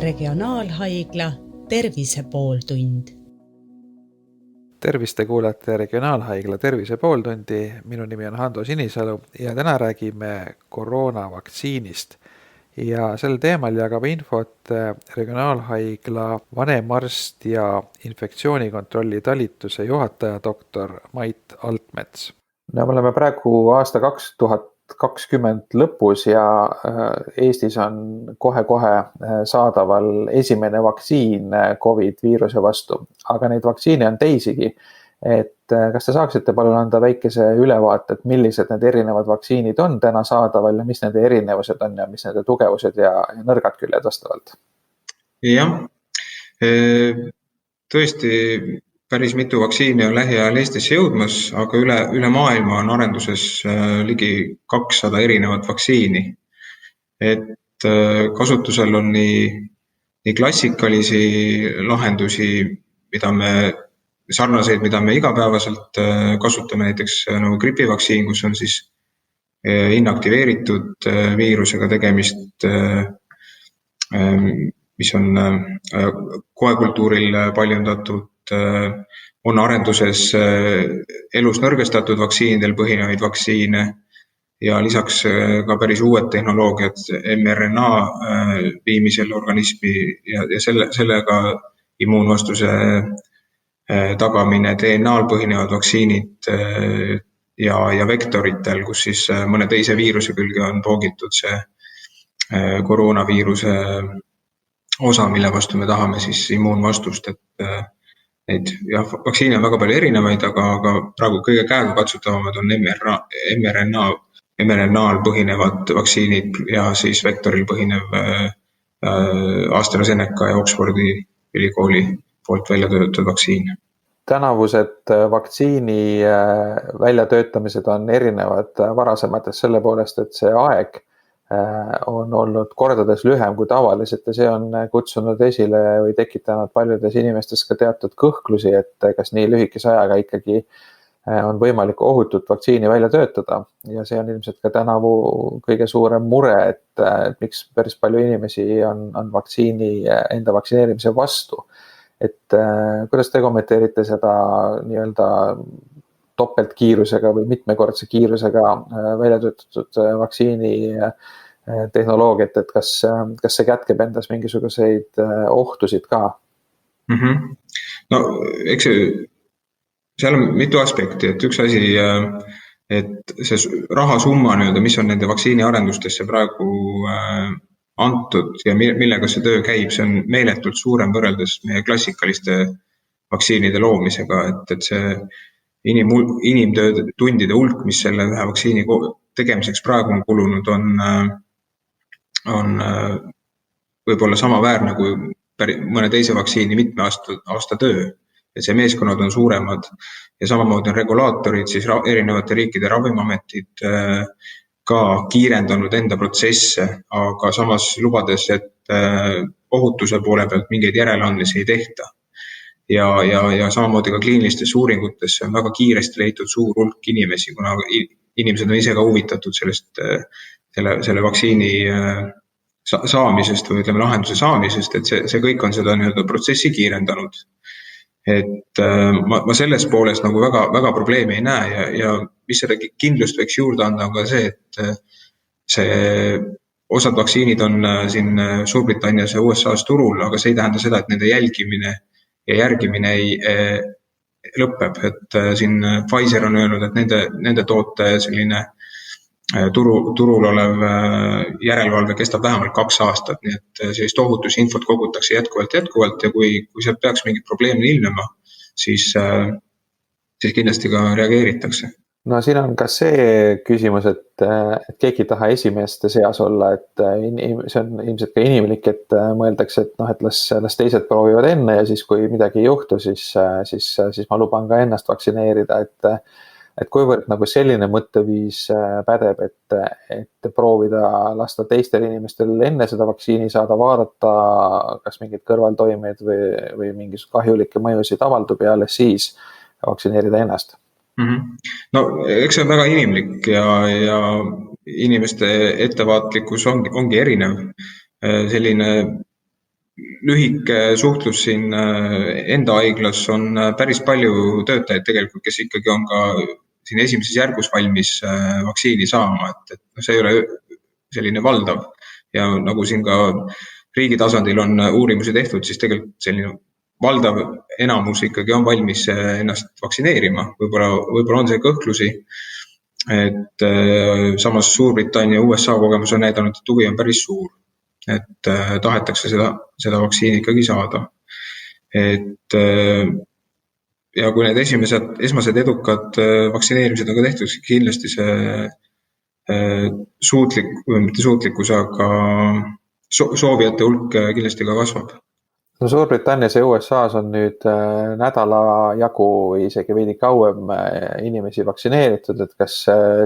Regionaalhaigla Tervise pooltund. Tervist, te kuulate Regionaalhaigla Tervise pooltundi. Minu nimi on Hando Sinisalu ja täna räägime koroonavaktsiinist. Ja sel teemal jagab infot Regionaalhaigla vanemarst ja infektsioonikontrolli talituse juhataja doktor Mait Altmets. No, me oleme praegu aasta 2020 lõpus ja Eestis on kohe-kohe saadaval esimene vaktsiin COVID-viiruse vastu, aga neid vaktsiine on teisigi. Et kas te saaksite palun anda väikese ülevaate, et millised need erinevad vaktsiinid on täna saadaval ja mis nende erinevused on ja mis nende tugevused ja nõrgad küljed vastavalt? Jah, tõesti päris mitu vaktsiini on lähiajal Eestisse jõudmas, aga üle maailma on arenduses ligi 200 erinevat vaktsiini. Et kasutusel on nii klassikalisi lahendusi, sarnaseid, mida me igapäevaselt kasutame, näiteks nagu gripivaktsiin, kus on siis inaktiveeritud viirusega tegemist, mis on koekultuuril paljundatud, on arenduses elus nõrgestatud vaktsiinidel põhinevaid vaktsiine ja lisaks ka päris uued tehnoloogiad mRNA viimisel organismi ja sellega immuunvastuse tagamine, DNA-l põhinevad vaktsiinid ja vektoritel, kus siis mõne teise viiruse külge on poogitud see koroonaviiruse osa, mille vastu me tahame siis immuunvastust, et neid vaktsiine on väga palju erinevaid, aga praegu kõige käegakatsutavamad on mRNA-l põhinevad vaktsiinid ja siis vektoril põhinev AstraZeneca ja Oxfordi ülikooli poolt välja töötatud vaktsiin. Tänavused vaktsiini väljatöötamised on erinevad varasematest selle poolest, et see aeg on olnud kordades lühem kui tavaliselt ja see on kutsunud esile või tekitanud paljudes inimestes ka teatud kõhklusi, et kas nii lühikese ajaga ikkagi on võimalik ohutut vaktsiini välja töötada ja see on ilmselt ka tänavu kõige suurem mure, et miks päris palju inimesi on enda vaktsineerimise vastu. Et kuidas te kommenteerite seda nii-öelda topeltkiirusega või mitmekordse kiirusega välja töötatud vaktsiini tehnoloogiat, et kas see kätkeb endas mingisuguseid ohtusid ka? No, eks seal on mitu aspekti, et üks asi, et see rahasumma, mis on nende vaktsiini arendustesse praegu antud ja millega see töö käib, see on meeletult suurem võrreldes meie klassikaliste vaktsiinide loomisega, et see inimtöö tundide hulk, mis selle ühe vaktsiini tegemiseks praegu on kulunud, on võib-olla samaväärne kui mõne teise vaktsiini mitme aasta töö. Et see meeskonnad on suuremad ja samamoodi on regulaatorid, siis erinevate riikide ravimiametid ka kiirendanud enda protsesse, aga samas lubades, et ohutuse poole pealt mingeid järeleandmisi ei tehta. Ja samamoodi ka kliinilistes uuringutesse on väga kiiresti leitud suur hulk inimesi, kuna inimesed on ise ka huvitatud selle vaktsiini saamisest või ütleme lahenduse saamisest, et see kõik on seda protsessi kiirendanud. Et ma selles pooles nagu väga probleemi ei näe ja mis seda kindlust võiks juurde anda on ka see, et osad vaktsiinid on siin Suurbritannias ja USA's turul, aga see ei tähenda seda, et nende jälgimine ja järgimine ei lõpeb. Et siin Pfizer on öelnud, et nende toote selline turul olev järelevalve kestab vähemalt 2 aastat, nii et sellist ohutusinfot kogutakse jätkuvalt ja kui sealt peaks mingid probleemid ilmnema, siis kindlasti ka reageeritakse. No siin on ka see küsimus, et keegi ei taha esimeste seas olla, et see on ilmselt ka inimlik, et mõeldakse, et las teised proovivad enne ja siis kui midagi ei juhtu, siis ma luban ka ennast vaktsineerida, et kuivõrd nagu selline mõtteviis pädeb, et proovida lasta teistel inimestel enne seda vaktsiini saada, vaadata, kas mingid kõrvaltoimed või mingisugused kahjulikke mõjusid avaldub ja alles siis vaktsineerida ennast. No, eks see on väga inimlik ja inimeste ettevaatlikkus ongi erinev. Selline lühike suhtlus siin enda haiglas on päris palju töötajaid tegelikult, kes ikkagi on ka siin esimeses järgus valmis vaktsiini saama, et see ei ole selline valdav ja nagu siin ka riigi tasandil on uurimusi tehtud, siis tegelikult selline valdav enamus ikkagi on valmis ennast vaktsineerima, võib-olla on see kõhklusi, et samas Suurbritannia ja USA kogemus on näidanud, et huvi on päris suur, et tahetakse seda vaktsiini ikkagi saada. Et ja kui need esmased edukad vaktsineerimised on ka tehtud, siis kindlasti see mitte suutlikkus, aga soovijate hulk kindlasti ka kasvab. No Suurbritannias ja USA's on nüüd nädala jagu või isegi veidi kauem inimesi vaktsineeritud, et kas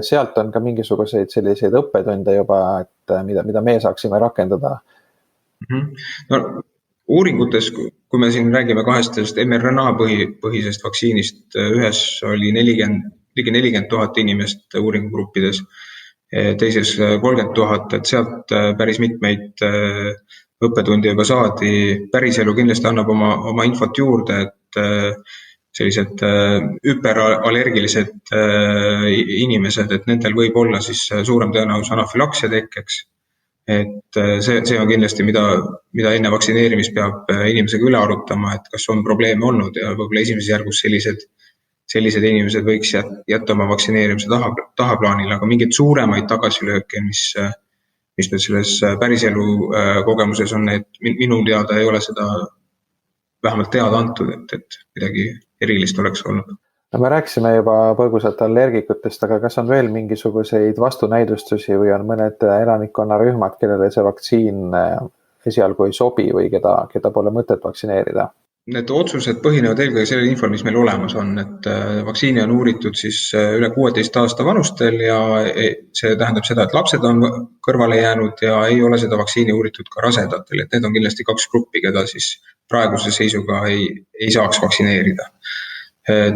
sealt on ka mingisuguseid selliseid õppetunde juba, et mida me saaksime rakendada? No, uuringutes, kui me siin räägime kahest mRNA põhisest vaktsiinist, ühes oli ligi 40 000 inimest uuringugruppides, teises 30 000, et sealt päris mitmeid õppetundi juba saadi, päriselu kindlasti annab oma infot juurde, et sellised hüperallergilised inimesed, et nendel võib olla siis suurem tõenäosus anafülaksia tekkeks. Et see on kindlasti, mida enne vaktsineerimist peab inimesega üle arutama, et kas on probleeme olnud ja võib-olla esimeses järgus sellised inimesed võiks jätta oma vaktsineerimise tahaplaanile, aga mingeid suuremaid tagasilööke, mis nüüd selles päriselu kogemuses on, et minu teada ei ole seda vähemalt teada antud, et midagi erilist oleks olnud. No me rääkisime juba põgusalt allergikutest, aga kas on veel mingisuguseid vastunäidustusi või on mõned elanikkonnarühmad, kellele see vaktsiin esialgu ei sobi või keda pole mõtet vaktsineerida? Need otsused põhinevad eelkõige sellel infol, mis meil olemas on, et vaktsiini on uuritud siis üle 16 aasta vanustel ja see tähendab seda, et lapsed on kõrvale jäänud ja ei ole seda vaktsiini uuritud ka rasedatel, et need on kindlasti 2 gruppi, keda siis praeguse seisuga ei saaks vaktsineerida.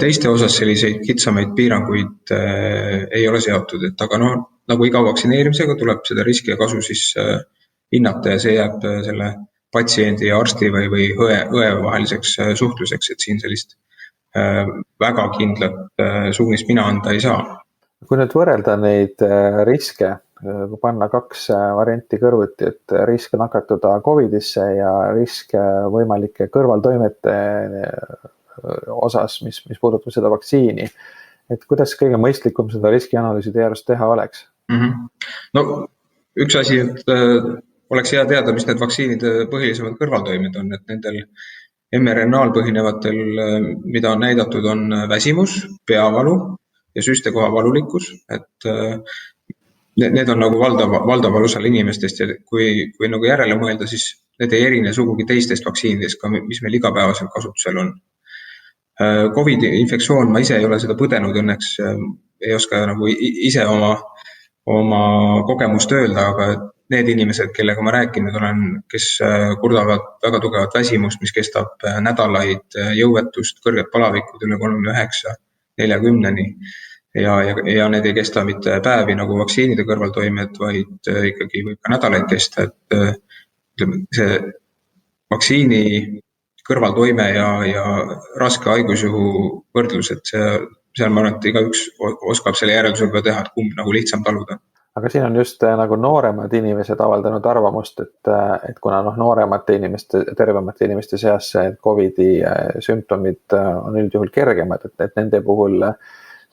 Teiste osas selliseid kitsamaid piiranguid ei ole seotud, et aga nagu iga vaktsineerimisega tuleb seda riski ja kasu siis hinnata ja see jääb selle patsiendi ja arsti või õe vaheliseks suhtluseks, et siin sellist väga kindlat suunist mina anda ei saa. Kui nüüd võrrelda neid riske, kui panna 2 varianti kõrvuti, et risk nakatuda COVIDisse ja risk võimalike kõrvaltoimete osas, mis puudutab seda vaktsiini, et kuidas kõige mõistlikum seda riskianalüüsi teie arust teha oleks? No üks asi, et oleks hea teada, mis need vaktsiinide põhilisemad kõrvaltoimed on, et nendel mRNA-l põhinevatel, mida on näidatud, on väsimus, peavalu ja süstekoha valulikkus, et need on nagu valdaval osal inimestest ja kui nagu järele mõelda, siis need ei erine sugugi teistest vaktsiinidest, mis meil igapäevaselt kasutusel on. COVID infektsioon, ma ise ei ole seda põdenud, õnneks ei oska nagu ise oma kogemust öelda, aga need inimesed, kellega ma rääkinud olen, kes kurdavad väga tugevat väsimust, mis kestab nädalaid, jõuetust, kõrget palavikud üle 39-40-ni ja need ei kesta mitte päevi nagu vaktsiinide kõrvaltoimed, vaid ikkagi võib ka nädalaid kesta, et see vaktsiini kõrvaltoime ja raske haigusjuhu võrdlus, et seal ma arvan, et igaüks oskab selle järeldusega teha, et kumb nagu lihtsam taluda. Aga siin on just nagu nooremad inimesed avaldanud arvamust, et kuna nooremate inimeste, tervemate inimeste seas COVID-i sümptomid on üldjuhul kergemad, et nende puhul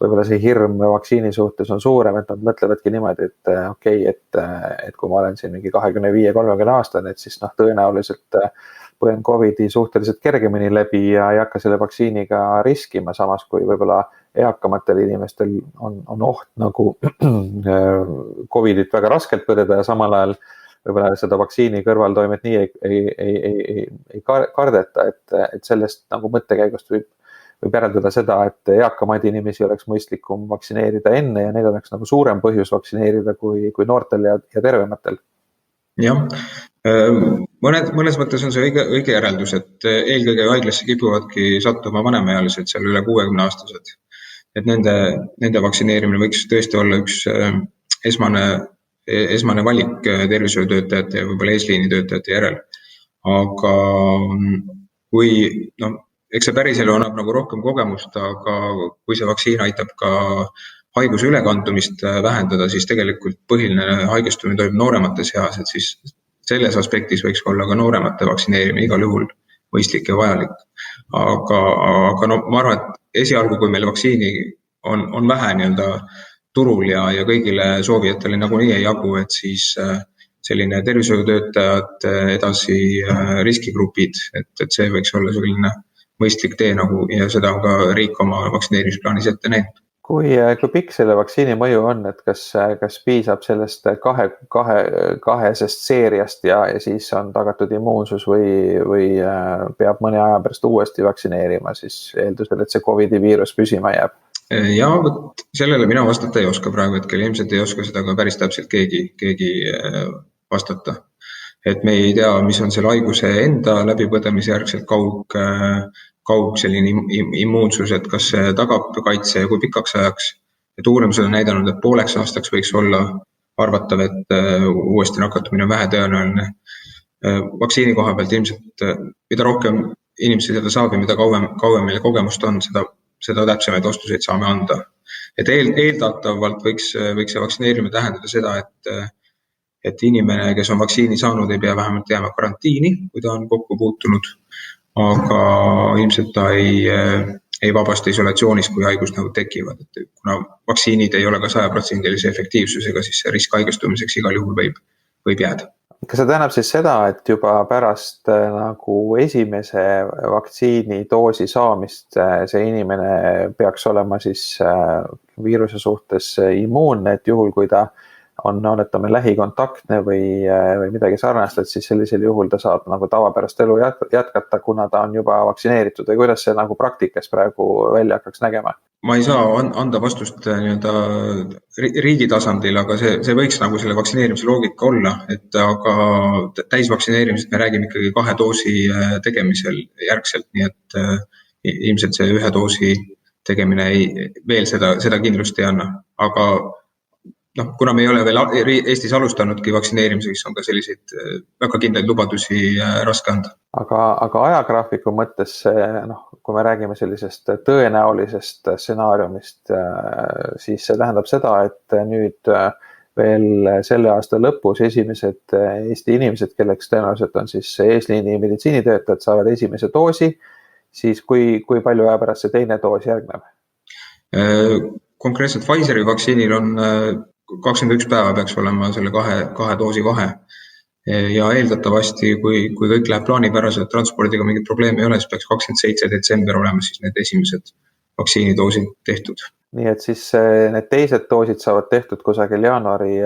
võib-olla see hirm vaktsiini suhtes on suurem, et nad mõtlevadki niimoodi, et okei, et kui ma olen siin mingi 25-30 aastane, et siis tõenäoliselt põen COVID-i suhteliselt kergemini läbi ja ei hakka selle vaktsiiniga riskima, samas kui võib-olla eakamatel inimestel on oht nagu COVID-it väga raskelt põdeda ja samal ajal võib-olla seda vaktsiini kõrvaltoimet nii ei kardeta, et sellest nagu mõttekäigust võib järeldada seda, et eakamaid inimesi oleks mõistlikum vaktsineerida enne ja neil oleks nagu suurem põhjus vaktsineerida kui noortel ja tervematel. Jah, mõnes mõttes on see õige järeldus, et eelkõige haiglasse kipuvadki sattuma vanemaealised, seal üle 60-aastased. Et nende vaktsineerimine võiks tõesti olla üks esmane valik tervishoiutöötajate ja võib-olla eesliini töötajate järel. aga kui, eks see päriselu annab nagu rohkem kogemust, aga kui see vaktsiin aitab ka haiguse ülekandumist vähendada, siis tegelikult põhiline haigestumine toimub nooremates eas, et siis selles aspektis võiks olla ka nooremate vaktsineerimine igal juhul mõistlik ja vajalik. Aga ma arvan, et esialgu, kui meil vaktsiini on vähe nii-öelda turul ja kõigile soovijatele nagunii ei jagu, et siis selline tervishoiutöötajad, edasi riskigrupid, et see võiks olla selline mõistlik tee nagu, ja seda on ka riik oma vaktsineerimisplaanis ette näinud. Kui pikk selle vaktsiini mõju on, et kas piisab sellest kahesest seeriast ja siis on tagatud immuunsus või peab mõne aja pärast uuesti vaktsineerima, siis eeldusel, et see COVID-i viirus püsima jääb? Ja sellele mina vastata ei oska praegu hetkel, ilmselt ei oska seda ka päris täpselt keegi vastata. Et me ei tea, mis on selle haiguse enda läbipõdemise järgselt kaug selline immuunsus, et kas see tagab kaitse ja kui pikaks ajaks. Et uurimused on näidanud, et pooleks aastaks võiks olla arvatav, et uuesti nakatumine on vähe tõenäoline. Vaktsiini koha pealt ilmselt, mida rohkem inimesi seda saab ja mida kauem meile kogemust on, seda täpsemaid vastuseid saame anda. Et eeldatavalt võiks see vaktsineerimine tähendada seda, et inimene, kes on vaktsiini saanud, ei pea vähemalt jääma karantiini, kui ta on kokku puutunud, aga ilmselt ta ei vabasta isolatsioonis, kui haigusnähud tekivad. Et kuna vaktsiinid ei ole ka 100% efektiivsusega, siis see risk haigestumiseks igal juhul võib jääda. Kas see tähendab siis seda, et juba pärast nagu esimese vaktsiinidoosi saamist see inimene peaks olema siis viiruse suhtes immuunne, et juhul kui ta on lähikontaktne või midagi sarnast, et siis sellisel juhul ta saab nagu tavapärast elu jätkata, kuna ta on juba vaktsineeritud või kuidas see nagu praktikas praegu välja hakkaks nägema? Ma ei saa anda vastust nii-öelda riigi tasandil, aga see võiks nagu selle vaktsineerimise loogika olla, et aga täisvaktsineerimisest me räägime ikkagi 2 doosi tegemisel järgselt, nii et ilmselt see 1 doosi tegemine veel seda kindlust ei anna, aga kuna me ei ole veel Eestis alustanudki vaktsineerimiseks, on ka selliseid väga kindlaid lubadusi raske anda. Aga ajagraafiku mõttes, kui me räägime sellisest tõenäolisest stsenaariumist, siis see tähendab seda, et nüüd veel selle aasta lõpus esimesed Eesti inimesed, kelleks tõenäoliselt on siis eesliini meditsiinitöötajad, saavad esimese doosi, siis kui palju aja pärast see teine doos järgneb? Konkreetselt Pfizeri vaktsiinil on 21 päeva peaks olema selle kahe doosi vahe ja eeldatavasti, kui kõik läheb plaanipäraselt, transpordiga mingit probleemi ei ole, siis peaks 27. detsember olema siis need esimesed vaktsiinidoosid tehtud. Nii et siis need teised doosid saavad tehtud kusagil jaanuari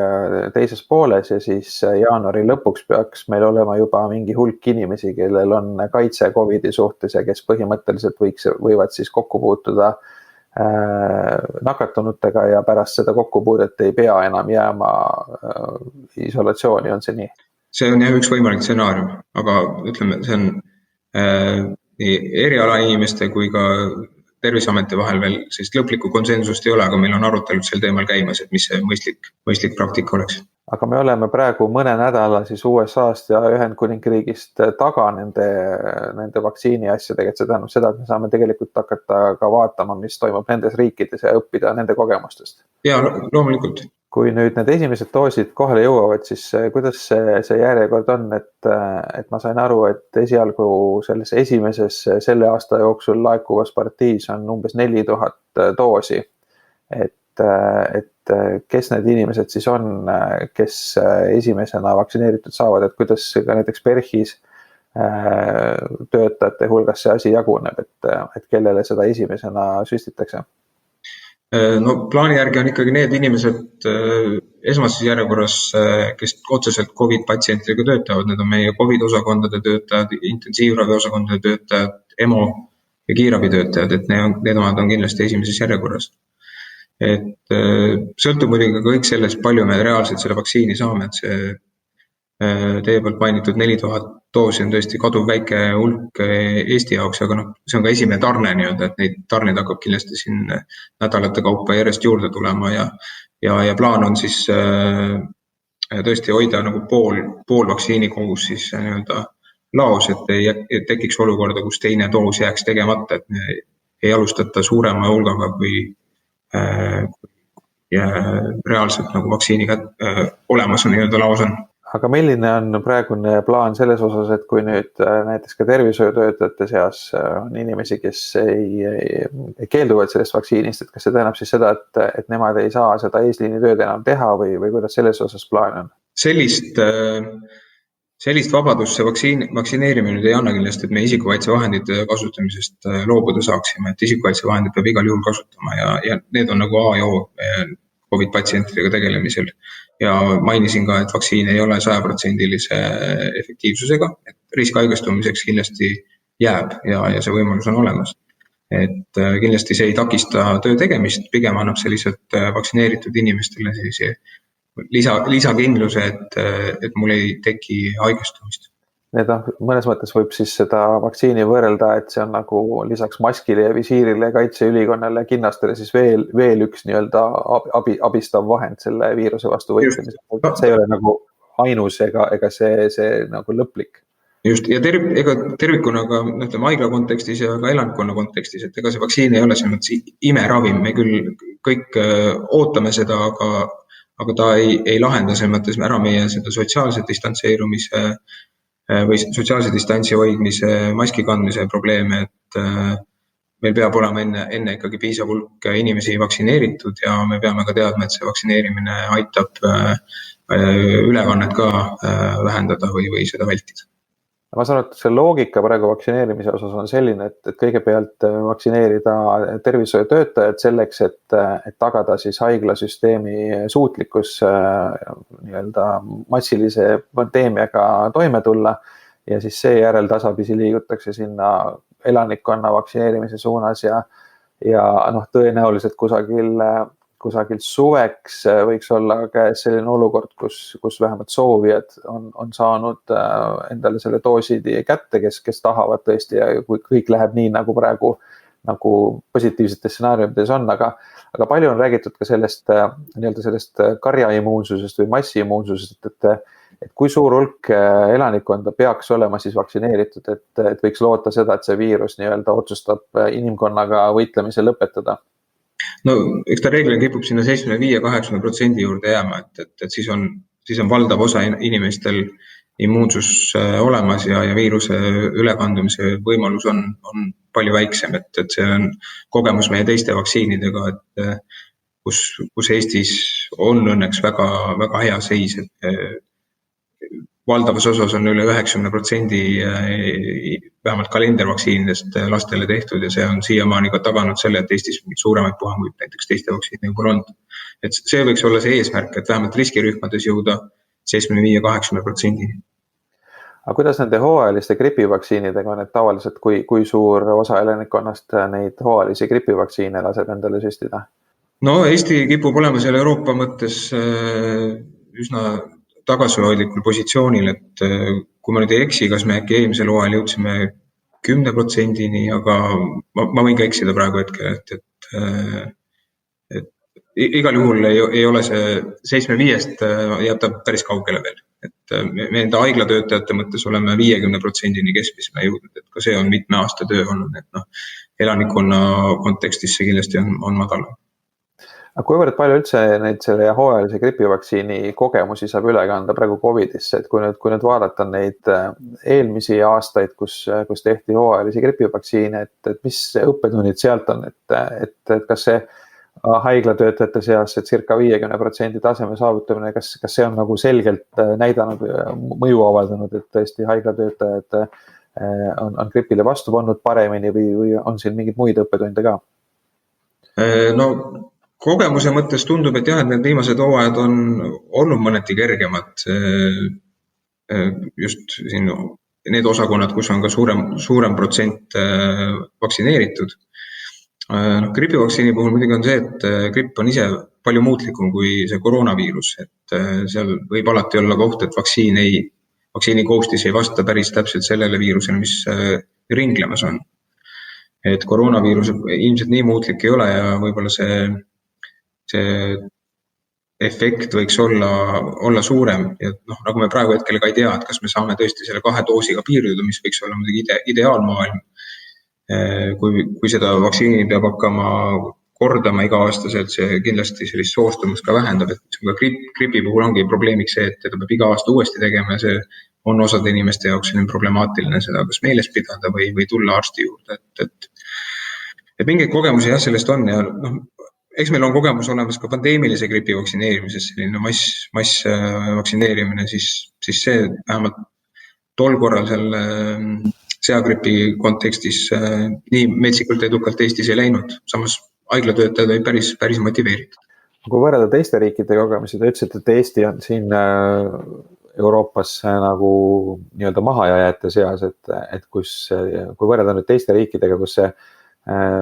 teises pooles ja siis jaanuari lõpuks peaks meil olema juba mingi hulk inimesi, kellel on kaitse COVID-i suhtes ja kes põhimõtteliselt võivad siis kokku puutuda nakatunutega ja pärast seda kokkupuudet ei pea enam jääma isolatsiooni, on see nii? See on jah üks võimalik stsenaarium, aga ütleme, see on nii eriala inimeste kui ka Terviseameti vahel veel sellist lõplikku konsensust ei ole, aga meil on arutelud sel teemal käimas, et mis see mõistlik praktika oleks. Aga me oleme praegu mõne nädala siis USA-st ja Ühendkuningriigist taga nende vaktsiini asjadega, et see tähendab seda, et me saame tegelikult hakata ka vaatama, mis toimub nendes riikides ja õppida nende kogemustest. Ja loomulikult. Kui nüüd need esimesed doosid kohale jõuavad, siis kuidas see järjekord on, et ma sain aru, et esialgu selles esimeses selle aasta jooksul laekuvas partiis on umbes 4000 doosi, et kes need inimesed siis on, kes esimesena vaktsineeritud saavad, et kuidas ka näiteks PERH-is töötajate hulgas see asi jaguneb, et kellele seda esimesena süstitakse? No plaani järgi on ikkagi need inimesed esmases järjekorras, kes otseselt COVID-patsientidega töötavad, need on meie COVID-osakondade töötajad, intensiivraviosakondade töötajad, EMO ja kiirabitöötajad, et need on kindlasti esimeses järjekorras. Et sõltub muidugi kõik sellest, palju me reaalselt selle vaktsiini saame, et see teie poolt mainitud 4000 doosi on tõesti kaduv väike hulk Eesti jaoks, aga see on ka esimene tarne nii-öelda, et neid tarneid hakkab kindlasti siin nädalate kaupa järjest juurde tulema ja plaan on siis tõesti hoida nagu pool vaktsiini kogus siis nii-öelda laos, et tekiks olukorda, kus teine doos jääks tegemata, et me ei alustata suurema hulgaga kui ja reaalselt nagu vaktsiini olemas on nii-öelda laos on. Aga milline on praegune plaan selles osas, et kui nüüd näiteks ka tervishoiutöötajate seas on inimesi, kes ei keelduvad sellest vaktsiinist, et kas see tähendab siis seda, et nemad ei saa seda eesliinitööd enam teha või kuidas selles osas plaan on? Sellist vabadust see vaktsineerimine nüüd ei anna kindlasti, et me isikukaitsevahendite kasutamisest loobuda saaksime, et isikukaitsevahendid peab igal juhul kasutama ja need on nagu A ja O COVID-patsientidega tegelemisel. Ja mainisin ka, et vaktsiin ei ole 100% efektiivsusega, et riskhaigestumiseks kindlasti jääb ja see võimalus on olemas. Et kindlasti see ei takista töö tegemist, pigem annab sellised vaktsineeritud inimestele sellise lisakindluse, et mul ei teki haigestumist. Need mõnes mõttes võib siis seda vaktsiini võrrelda, et see on nagu lisaks maskile ja visiirile, kaitseülikonnale ja kinnastele siis veel üks nii-öelda abistav vahend selle viiruse vastu võitlemisel. See ei ole nagu ainus ega see nagu lõplik. Just, ja tervikuna ka haigla kontekstis ja ka elanikkonna kontekstis, et ega see vaktsiin ei ole selles imeravim, me küll kõik ootame seda, aga ta ei lahenda selles mõttes ära meie seda sotsiaalse distantseerumise või sotsiaalse distantsi hoidmise, maski kandmise probleeme, et meil peab olema enne ikkagi piisav hulk inimesi vaktsineeritud ja me peame ka teadma, et see vaktsineerimine aitab ülekannet ka vähendada või seda vältida. Ma saan, et see loogika praegu vaktsineerimise osas on selline, et kõigepealt vaktsineerida tervishoiutöötajad selleks, et tagada siis haiglasüsteemi suutlikkus nii-öelda massilise pandeemiaga toime tulla ja siis seejärel tasapisi liigutakse sinna elanikkonna vaktsineerimise suunas ja tõenäoliselt kusagil suveks võiks olla käes selline olukord, kus vähemalt soovijad on saanud endale selle doosi kätte, kes tahavad tõesti ja kui kõik läheb nii, nagu praegu nagu positiivsetes stsenaariumides on, aga palju on räägitud ka sellest karjaimmuunsusest või massiimmuunsusest, et kui suur hulk elanikkonda peaks olema siis vaktsineeritud, et võiks loota seda, et see viirus nii-öelda otsustab inimkonnaga võitlemise lõpetada. No eks ta reeglina kipub sinna 75-80% juurde jääma, et siis on valdav osa inimestel immuunsus olemas ja viiruse ülekandumise võimalus on palju väiksem, et see on kogemus meie teiste vaktsiinidega, et kus Eestis on õnneks väga, väga hea seis, et valdavas osas on üle 90% vähemalt kalendervaktsiinidest lastele tehtud ja see on siiamaani ka taganud selle, et Eestis suuremaid puhanguid näiteks teiste vaktsiinidega pole olnud. Et see võiks olla see eesmärk, et vähemalt riskirühmades jõuda 75-80%. Aga kuidas nende hooajaliste gripivaktsiinidega on, et tavaliselt kui suur osa elanikkonnast neid hooajalisi gripivaktsiine laseb endale süstida? No Eesti kipub olema seal Euroopa mõttes üsna tagasihoidlikul positsioonil, et kui ma nüüd ei eksi, kas me äkki eelmisel hooajal jõudsime 10%-ni, aga ma võin ka eksida praegu hetkel, et igal juhul ei ole see 75-st jääb ta päris kaugele veel. Et me enda haiglatöötajate mõttes oleme 50%-ni keskmisena jõudnud, et ka see on mitme aasta töö olnud, et elanikkonna kontekstis see kindlasti on madal. Aga kuivõrd palju üldse neid selle hooajalise gripivaktsiini kogemusi saab üle kanda praegu COVID-isse, et kui nüüd vaadata neid eelmisi aastaid, kus tehti hooajalisi gripivaktsiine, et mis õppetunnid sealt on, et kas see haiglatöötajate seas circa 50% taseme saavutamine, kas see on nagu selgelt näidanud, mõju avaldanud, et tõesti haiglatöötajad on gripile vastu pannud paremini või on siin mingeid muid õppetunde ka? No kogemuse mõttes tundub, et jah, et need viimased hooajad on olnud mõneti kergemad. Just siin need osakonnad, kus on ka suurem protsent vaktsineeritud. Gripivaktsiini puhul muidugi on see, et gripp on ise palju muutlikum kui see koroonaviirus, et seal võib alati olla koht, et vaktsiini koostis ei vasta päris täpselt sellele viirusele, mis ringlemas on. Et koroonaviirus ilmselt nii muutlik ei ole ja võib-olla see efekt võiks olla suurem ja nagu me praegu hetkel ka ei tea, et kas me saame tõesti selle 2 doosiga piirduda, mis võiks olla muidugi ideaalmaailm. Kui seda vaktsiini peab hakkama kordama iga-aastaselt, see kindlasti sellist soostumust ka vähendab, et gripi puhul ongi probleemiks see, et teda peab iga aasta uuesti tegema ja see on osade inimeste jaoks selline problemaatiline seda kas meeles pidada või tulla arsti juurde, et mingeid kogemusi jah sellest on ja eks meil on kogemus olemas ka pandeemilise gripi vaktsineerimises, selline mass vaktsineerimine, siis see vähemalt tol korral seal seagripi kontekstis nii metsikult edukalt Eestis ei läinud, samas haiglatöötajad olid päris motiveeritud. Kui võrrelda teiste riikide kogemusi, te ütlesite, et Eesti on siin Euroopas nagu nii-öelda mahajääjate seas, et kui võrrelda nüüd teiste riikidega, kus see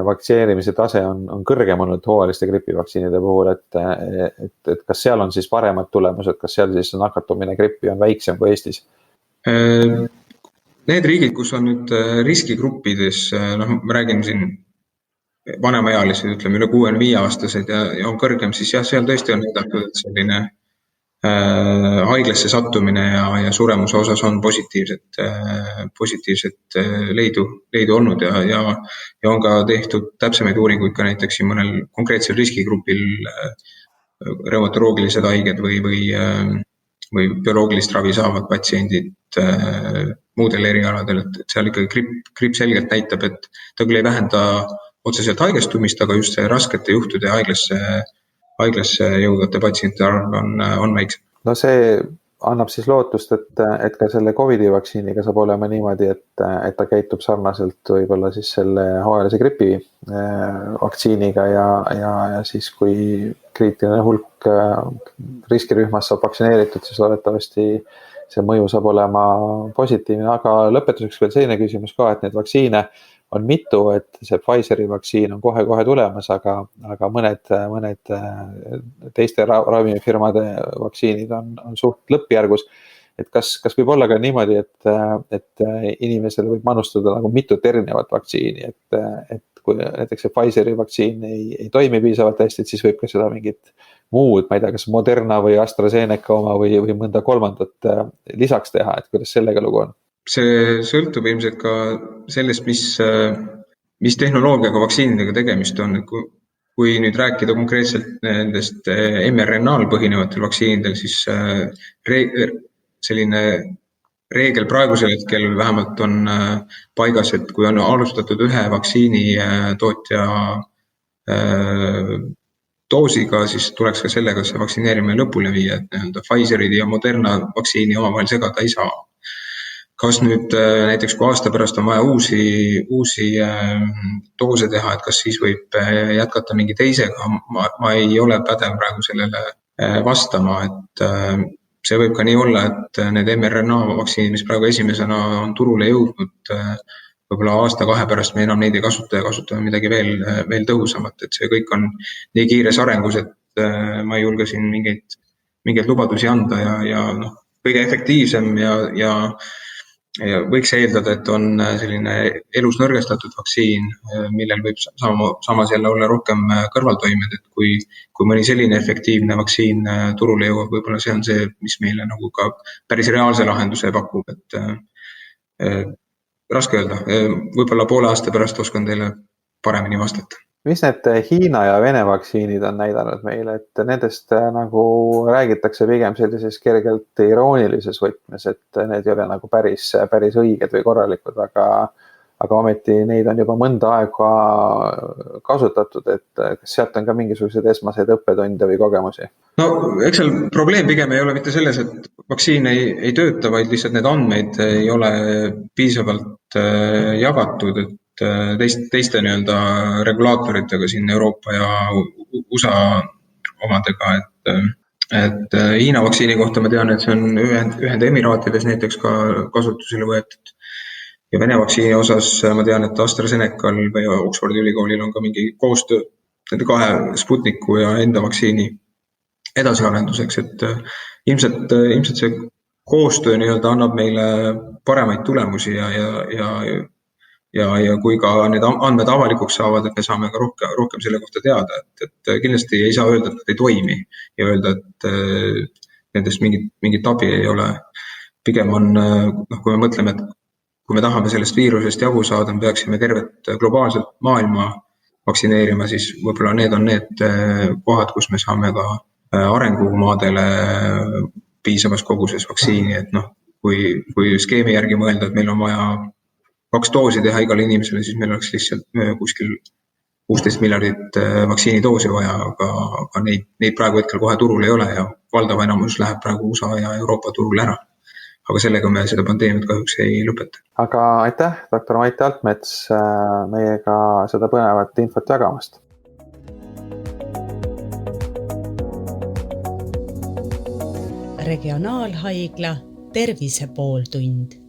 vaktsineerimise tase on kõrgem olnud hooajaliste gripivaktsiinide puhul, et kas seal on siis paremad tulemused, kas seal siis nakatumine grippi on väiksem kui Eestis? Need riigid, kus on nüüd riskigruppides, ma räägin siin vanemaealised, ütleme üle 65-aastased ja on kõrgem, siis jah, seal tõesti on näidatud, et selline haiglasse sattumine ja suremuse osas on positiivset leidu olnud ja on ka tehtud täpsemaid uuringuid ka näiteks mõnel konkreetsel riskigrupil reumatoloogilised haiged või bioloogilist ravi saavad patsiendid muudel erialadel, et seal ikkagi gripp selgelt näitab, et ta küll ei vähenda otseselt haigestumist, aga just see raskete juhtude haiglasse jõudvate patsientide arv on väiksem. No see annab siis lootust, et ka selle COVID-i vaktsiiniga saab olema niimoodi, et ta käitub sarnaselt võib-olla siis selle hooajalise gripi vaktsiiniga ja siis kui kriitiline hulk riskirühmas saab vaktsineeritud, siis loodetavasti see mõju saab olema positiivne, aga lõpetuseks veel selline küsimus ka, et neid vaktsiine on mitu, et see Pfizeri vaktsiin on kohe tulemas, aga mõned teiste ravimifirmade vaktsiinid on suht lõppjärgus. Et kas võib olla ka niimoodi, et inimesel võib manustada nagu mitut erinevat vaktsiini, et kui näiteks see Pfizeri vaktsiin ei toimi piisavalt hästi, siis võib ka seda mingit muud, ma ei tea, kas Moderna või AstraZeneca oma või mõnda kolmandat lisaks teha, et kuidas sellega lugu on? See sõltub ilmselt ka sellest, mis tehnoloogiaga vaktsiinidega tegemist on. Kui nüüd rääkida konkreetselt nendest mRNA-l põhinevatel vaktsiinidel, siis selline reegel praegusel hetkel vähemalt on paigas, et kui on alustatud ühe vaktsiini tootja doosiga, siis tuleks ka sellega see vaktsineerimine lõpule viia, et Pfizeri ja Moderna vaktsiini omavahel segada ei saa. Kas nüüd näiteks kui aasta pärast on vaja uusi doose teha, et kas siis võib jätkata mingi teisega, ma ei ole pädev praegu sellele vastama, et see võib ka nii olla, et need mRNA vaktsiinid, mis praegu esimesena on turule jõudnud, võib-olla aasta-2 pärast me enam neid ei kasuta ja kasutame midagi veel tõhusamat, et see kõik on nii kiires arengus, et ma ei julge siin mingeid lubadusi anda ja kõige efektiivsem ja võiks eeldada, et on selline elus nõrgestatud vaktsiin, millel võib samas jälle olla rohkem kõrvaltoimed, et kui mõni selline efektiivne vaktsiin turule jõuab, võib-olla see on see, mis meile nagu ka päris reaalse lahenduse pakub, et raske öelda, võib-olla poole aasta pärast oskan teile paremini vastata. Mis need Hiina ja Vene vaktsiinid on näidanud meile, et nendest nagu räägitakse pigem sellises kergelt iroonilises võtmes, et need ei ole nagu päris õiged või korralikud, aga ometi neid on juba mõnda aega kasutatud, et kas sealt on ka mingisuguseid esmaseid õppetunde või kogemusi? No eks seal probleem pigem ei ole mitte selles, et vaktsiin ei tööta, vaid lihtsalt need andmeid ei ole piisavalt jagatud, et teiste nii-öelda regulaatoritega siin Euroopa ja USA omadega, et Hiina vaktsiini kohta ma tean, et see on Ühendemiraatides näiteks ka kasutusele võetud ja Vene vaktsiini osas ma tean, et AstraZenecal või Oxfordi ülikoolil on ka mingi koostöö nende 2 Sputniku ja enda vaktsiini edasiarenduseks, et ilmselt see koostöö nii-öelda annab meile paremaid tulemusi ja ja kui ka need andmed avalikuks saavad, et me saame ka rohkem selle kohta teada, et kindlasti ei saa öelda, et nad ei toimi ja öelda, et nendest mingit abi ei ole. Pigem on, kui me mõtleme, et kui me tahame sellest viirusest jagu saada, me peaksime tervet globaalselt maailma vaktsineerima, siis võib-olla need on need kohad, kus me saame ka arengumaadele piisavas koguses vaktsiini, et kui skeemi järgi mõelda, et meil on vaja 2 doosi teha igale inimesele, siis meil oleks lihtsalt kuskil 16 miljardit vaktsiinidoosi vaja, aga neid praegu hetkel kohe turul ei ole ja valdav enamus läheb praegu USA ja Euroopa turul ära. Aga sellega me seda pandeemiat kahjuks ei lõpeta. Aga aitäh, doktor Mait Altmets, meiega seda põnevat infot jagamast. Regionaalhaigla Tervise pooltund.